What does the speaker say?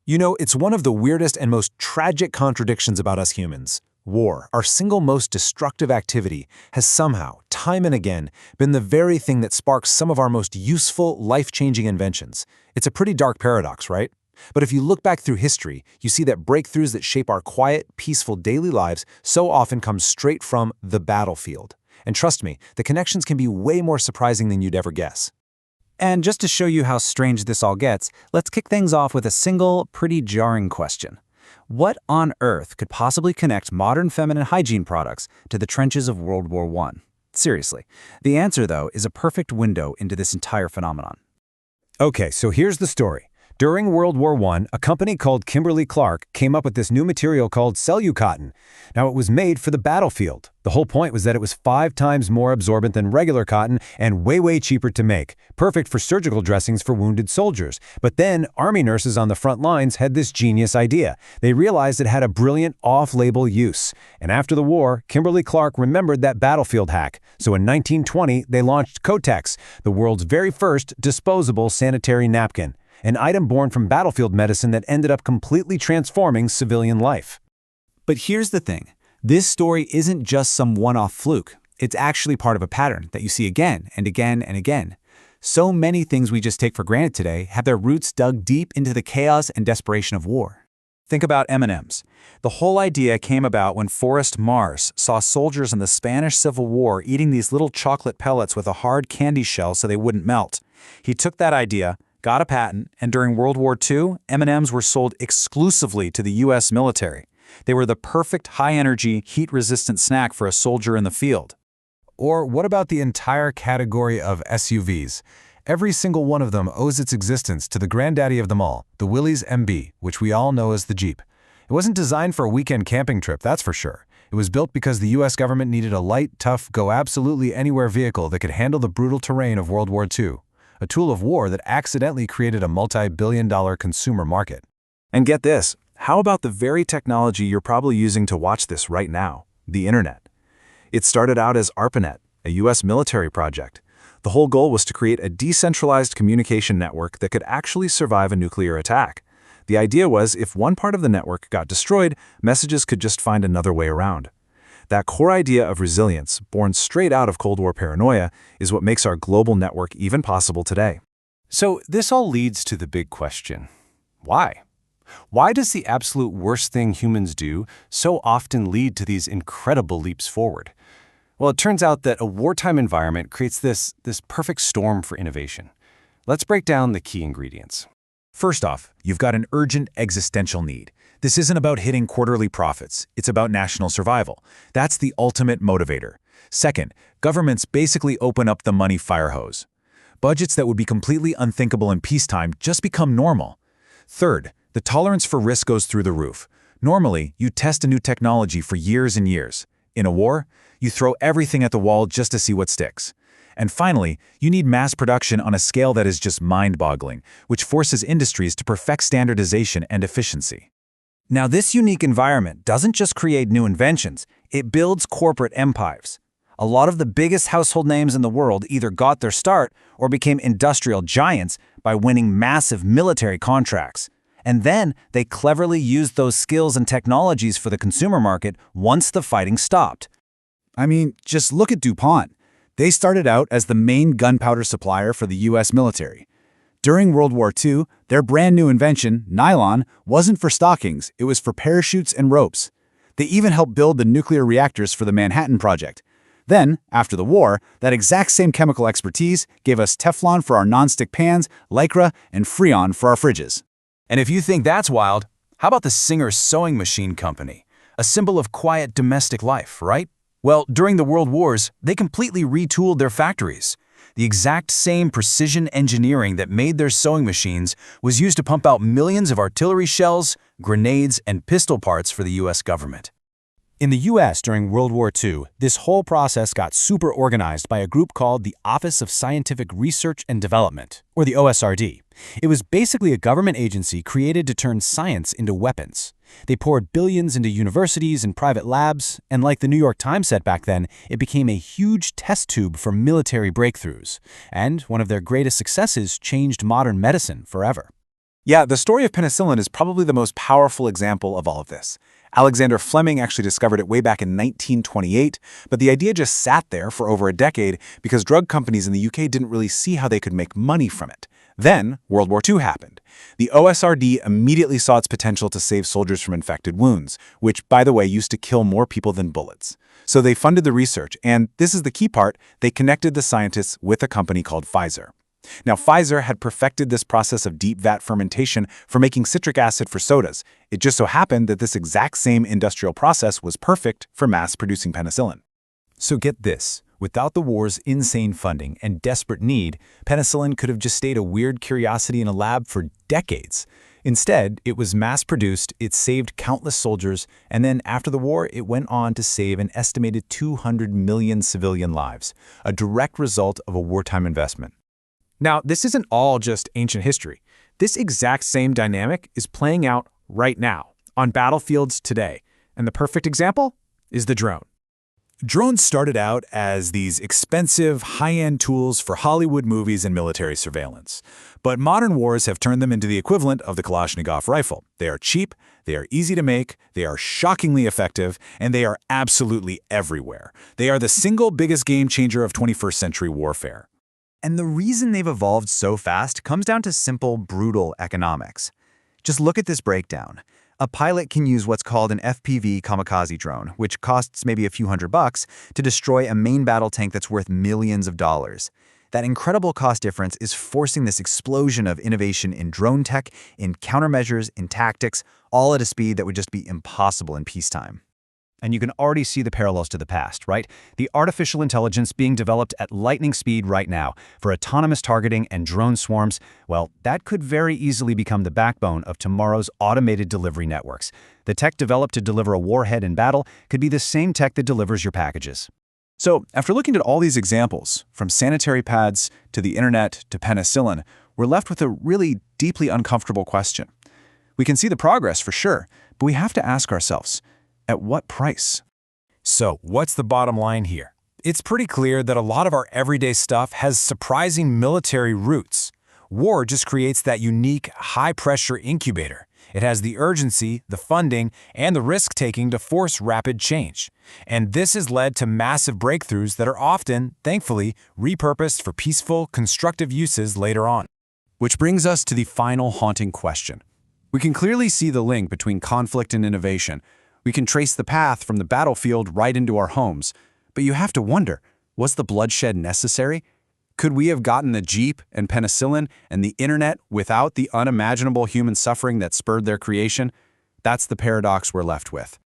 You know, it's one of the weirdest and most tragic contradictions about us humans. War, our single most destructive activity, has somehow, time and again, been the very thing that sparks some of our most useful, life-changing inventions. It's a pretty dark paradox, right? But if you look back through history, you see that breakthroughs that shape our quiet, peaceful daily lives so often come straight from the battlefield. And trust me, the connections can be way more surprising than you'd ever guess. And just to show you how strange this all gets, let's kick things off with a single, pretty jarring question. What on earth could possibly connect modern feminine hygiene products to the trenches of World War I? Seriously. The answer, though, is a perfect window into this entire phenomenon. Okay, so here's the story. During World War I, a company called Kimberly-Clark came up with this new material called cellulose. Now, it was made for the battlefield. The whole point was that it was 5 times more absorbent than regular cotton and way cheaper to make, perfect for surgical dressings for wounded soldiers. But then, army nurses on the front lines had this genius idea. They realized it had a brilliant off-label use. And after the war, Kimberly-Clark remembered that battlefield hack. So in 1920, they launched Kotex, the world's very first disposable sanitary napkin. An item born from battlefield medicine that ended up completely transforming civilian life. But here's the thing. This story isn't just some one-off fluke. It's actually part of a pattern that you see again and again and again. So many things we just take for granted today have their roots dug deep into the chaos and desperation of war. Think about M&Ms. The whole idea came about when Forrest Mars saw soldiers in the Spanish Civil War eating these little chocolate pellets with a hard candy shell so they wouldn't melt. He took that idea, got a patent, and during World War II, M&Ms were sold exclusively to the U.S. military. They were the perfect high-energy, heat-resistant snack for a soldier in the field. Or what about the entire category of SUVs? Every single one of them owes its existence to the granddaddy of them all, the Willys MB, which we all know as the Jeep. It wasn't designed for a weekend camping trip, that's for sure. It was built because the U.S. government needed a light, tough, go-absolutely-anywhere vehicle that could handle the brutal terrain of World War II. A tool of war that accidentally created a multi-billion-dollar consumer market. And get this, how about the very technology you're probably using to watch this right now, the internet? It started out as ARPANET, a U.S. military project. The whole goal was to create a decentralized communication network that could actually survive a nuclear attack. The idea was if one part of the network got destroyed, messages could just find another way around. That core idea of resilience, born straight out of Cold War paranoia, is what makes our global network even possible today. So this all leads to the big question. Why? Why does the absolute worst thing humans do so often lead to these incredible leaps forward? Well, it turns out that a wartime environment creates this perfect storm for innovation. Let's break down the key ingredients. First off, you've got an urgent existential need. This isn't about hitting quarterly profits. It's about national survival. That's the ultimate motivator. Second, governments basically open up the money fire hose. Budgets that would be completely unthinkable in peacetime just become normal. Third, the tolerance for risk goes through the roof. Normally, you test a new technology for years and years. In a war, you throw everything at the wall just to see what sticks. And finally, you need mass production on a scale that is just mind-boggling, which forces industries to perfect standardization and efficiency. Now, this unique environment doesn't just create new inventions, it builds corporate empires. A lot of the biggest household names in the world either got their start or became industrial giants by winning massive military contracts. And then they cleverly used those skills and technologies for the consumer market once the fighting stopped. I mean, just look at DuPont. They started out as the main gunpowder supplier for the U.S. military. During World War II, their brand new invention, nylon, wasn't for stockings, it was for parachutes and ropes. They even helped build the nuclear reactors for the Manhattan Project. Then, after the war, that exact same chemical expertise gave us Teflon for our nonstick pans, Lycra, and Freon for our fridges. And if you think that's wild, how about the Zinger sewing machine company? A symbol of quiet domestic life, right? Well, during the World Wars, they completely retooled their factories. The exact same precision engineering that made their sewing machines was used to pump out millions of artillery shells, grenades, and pistol parts for the U.S. government. In the U.S. during World War II, this whole process got super organized by a group called the Office of Scientific Research and Development, or the OSRD. It was basically a government agency created to turn science into weapons. They poured billions into universities and private labs, and like the New York Times said back then, it became a huge test tube for military breakthroughs. And one of their greatest successes changed modern medicine forever. Yeah, the story of penicillin is probably the most powerful example of all of this. Alexander Fleming actually discovered it way back in 1928, but the idea just sat there for over a decade because drug companies in the UK didn't really see how they could make money from it. Then, World War II happened. The OSRD immediately saw its potential to save soldiers from infected wounds, which, by the way, used to kill more people than bullets. So they funded the research, and this is the key part, they connected the scientists with a company called Pfizer. Now, Pfizer had perfected this process of deep vat fermentation for making citric acid for sodas. It just so happened that this exact same industrial process was perfect for mass-producing penicillin. So get this. Without the war's insane funding and desperate need, penicillin could have just stayed a weird curiosity in a lab for decades. Instead, it was mass-produced, it saved countless soldiers, and then after the war, it went on to save an estimated 200 million civilian lives, a direct result of a wartime investment. Now, this isn't all just ancient history. This exact same dynamic is playing out right now, on battlefields today. And the perfect example is the drone. Drones started out as these expensive, high-end tools for Hollywood movies and military surveillance. But modern wars have turned them into the equivalent of the Kalashnikov rifle. They are cheap, they are easy to make, they are shockingly effective, and they are absolutely everywhere. They are the single biggest game changer of 21st century warfare. And the reason they've evolved so fast comes down to simple, brutal economics. Just look at this breakdown. A pilot can use what's called an FPV kamikaze drone, which costs maybe a few $100, to destroy a main battle tank that's worth millions of dollars. That incredible cost difference is forcing this explosion of innovation in drone tech, in countermeasures, in tactics, all at a speed that would just be impossible in peacetime. And you can already see the parallels to the past, right? The artificial intelligence being developed at lightning speed right now for autonomous targeting and drone swarms, well, that could very easily become the backbone of tomorrow's automated delivery networks. The tech developed to deliver a warhead in battle could be the same tech that delivers your packages. So, after looking at all these examples, from sanitary pads to the internet to penicillin, we're left with a really deeply uncomfortable question. We can see the progress for sure, but we have to ask ourselves, at what price? So, what's the bottom line here? It's pretty clear that a lot of our everyday stuff has surprising military roots. War just creates that unique, high-pressure incubator. It has the urgency, the funding, and the risk-taking to force rapid change. And this has led to massive breakthroughs that are often, thankfully, repurposed for peaceful, constructive uses later on. Which brings us to the final haunting question. We can clearly see the link between conflict and innovation. We can trace the path from the battlefield right into our homes. But you have to wonder, was the bloodshed necessary? Could we have gotten the Jeep and penicillin and the internet without the unimaginable human suffering that spurred their creation? That's the paradox we're left with.